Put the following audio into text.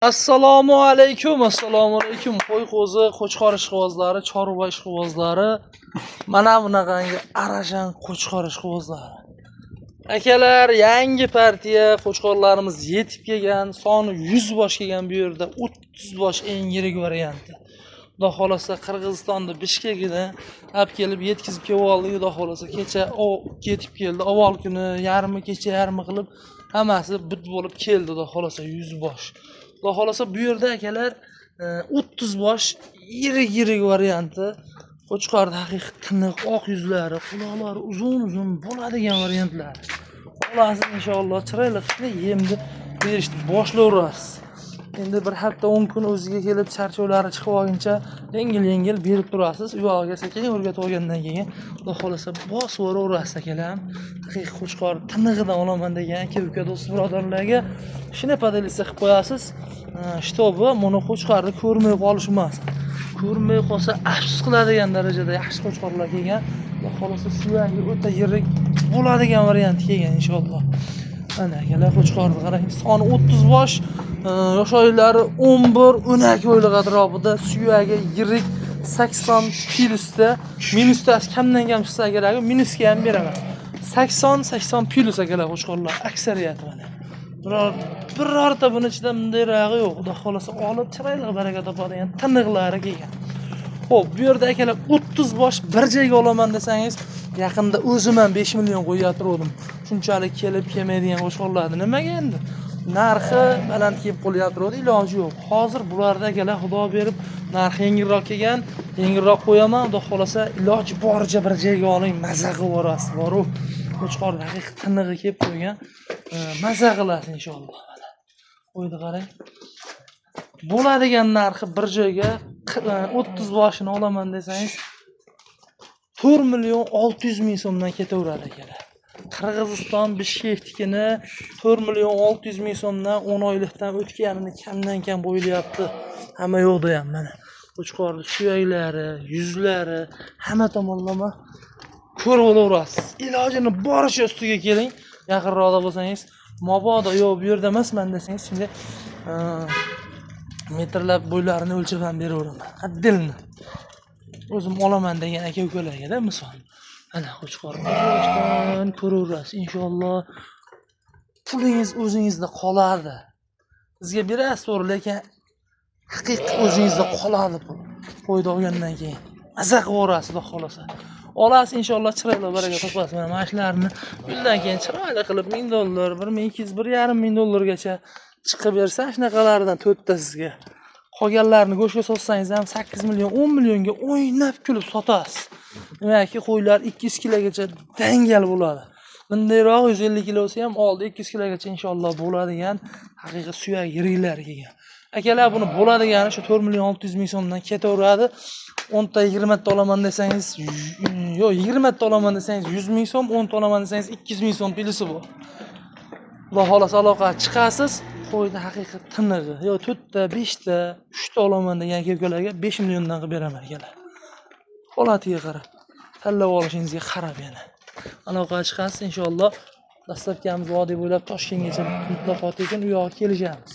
Assalomu alaykum. Qo'y qo'zi, qo'chqor ishqibozlari, chorva ishqibozlari, mana bunaqangi arashan qo'chqor ishqibozlari. Akalar, yangi partiya qo'chqorlarimiz yetib kelgan, soni 100 bosh kelgan bu yerda 30 bosh eng yirik varianti. Xudo xolasa Qirg'izistonda Bishkekida olib kelib yetkazib kelib xudo xolasa kecha yetib keldi. Avval kuni yarmi kecha yarmi qilib hammasi bit bo'lib keldi xudo xolasa 100 bosh. Xudo xolasa bu yerda akalar 30 bosh yirik varianti qo'chqorda haqiqiy tiniq oq yuzlari, quloqlari uzun bo'ladigan variantlar. Xolasi inshaalloh chiroyli qilib yemni berishni boshlayverasiz. Endi bir hafta 10 kun o'ziga kelib charchovlari chiqib olguncha yengil berib turasiz. Uyog'iga sekin o'rgatib olgandan keyin xudo xolasa bosib o'raverasiz akalar. Haqiqiy qo'chqor tinig'idan olaman degan aka-uka do'st birodarlarga shinapadaliksa qilib qo'yasiz. Shtobi buni qo'chqorni ko'rmay qolish emas. Ko'rmay qolsa afsus qiladigan darajada yaxshi qo'chqorlar kelgan. Xudo xolasa suyagi o'ta yirik bo'ladigan variant kelgan inshaalloh. Mana akalar qo'chqorni qarang, soni 30 bosh, yosh oylari 11-12 oylik atrofida, suyagi yirik 80 plyusda, minusda kamdan kam chiqsa kerak, minusga ham beraman. 80 plyus akalar qo'chqorlar aksariyati mana. Birorta buni ichida bunday rag'i yo'q. Xudo xolasa olib chiroyli baraka topadigan tiniqlari kelgan. Xo'p, bu yerda akalar 30 bosh bir joyga olaman desangiz, yaqinda o'zim ham 5 million qo'yib turdim. Shunchalik kelib kelmaydigan qo'shqorlarni nimaga endi? Narxi baland kelib qolyapti, iloji yo'q. Hozir bularda akalar xudo berib narxi yengilroq kelgan, yengilroq qo'yaman. Xudo xolasa iloji boricha bir joyga oling, maza qilib borasiz. Boru qo'chqor haqiqiy tinig'i kelib qo'ygan, maza qilasiz inshaalloh. Mana qo'ydi qarang. Bo'ladigan narxi bir joyga 30 boshini olaman desangiz 4 million 600 ming so'mdan ketaveradi akalar. Qirg'iziston Bishkeknikini 4 million 600 ming so'mdan 10 oylikdan o'tganini kamdan kam bo'ylayapti. Hamma yo'qda ham mana. Qo'chqorning suyaklari, yuzlari, hamma tomonlama ko'rib olaverasiz. Ilojini boricha ustiga keling. Yaqinroqda bo'lsangiz, mabodo yo'q bu yerda emasman desangiz, shunga metrlab bo'ylarini o'lchab ham beraveraman. Haddilni. O'zim olaman degan aka-ukalarga-da misol. Mana qo'chqorni ko'raverasiz inshaalloh. Pulingiz o'zingizda qoladi. Sizga berasiz to'g'ri, lekin haqiqiy o'zingizda qoladi pul. Qo'yib olgandan keyin maza qilib xudo xolasa. Olasiz inshaalloh chiroyli baraka topasiz. Mana shularni bundan keyin chiroyli qilib $1000, $1200, $1,500 chiqib bersa, shunaqalardan 4 ta sizga. Qolganlarni go'shtga sotsangiz ham 8 million, 10 millionga o'ynab kulib sotasiz. Demakki, qo'ylar 200 kilogacha dangal bo'ladi. Bundayroq 150 kilo bo'lsa ham oldi 200 kilogacha inshaalloh bo'ladigan haqiqiy suyak yiriklar kelgan. Akalar, buni bo'ladigani shu 4 million 600 ming so'mdan ketaveradi. 10 ta 20 ta olaman desangiz, yo'q 20 ta olaman desangiz 100 ming so'm, 10 ta olaman desangiz 200 ming so'm plyusi bor. Xudo xolasa aloqa chiqasiz. Qo'yni haqiqiy tinig'i. Yo 4 ta, 5 ta, 3 ta olaman degan aka-ukalarga 5 milliondan qilib beraman akalar. Holatiga qarab, tanlab olishingizga qarab yana. Aloqa chiqasiz inshaalloh. Dastlabkamiz vodiy bo'ylab Toshkentgacha mutlaqo tekin u yoqqa kelishamiz.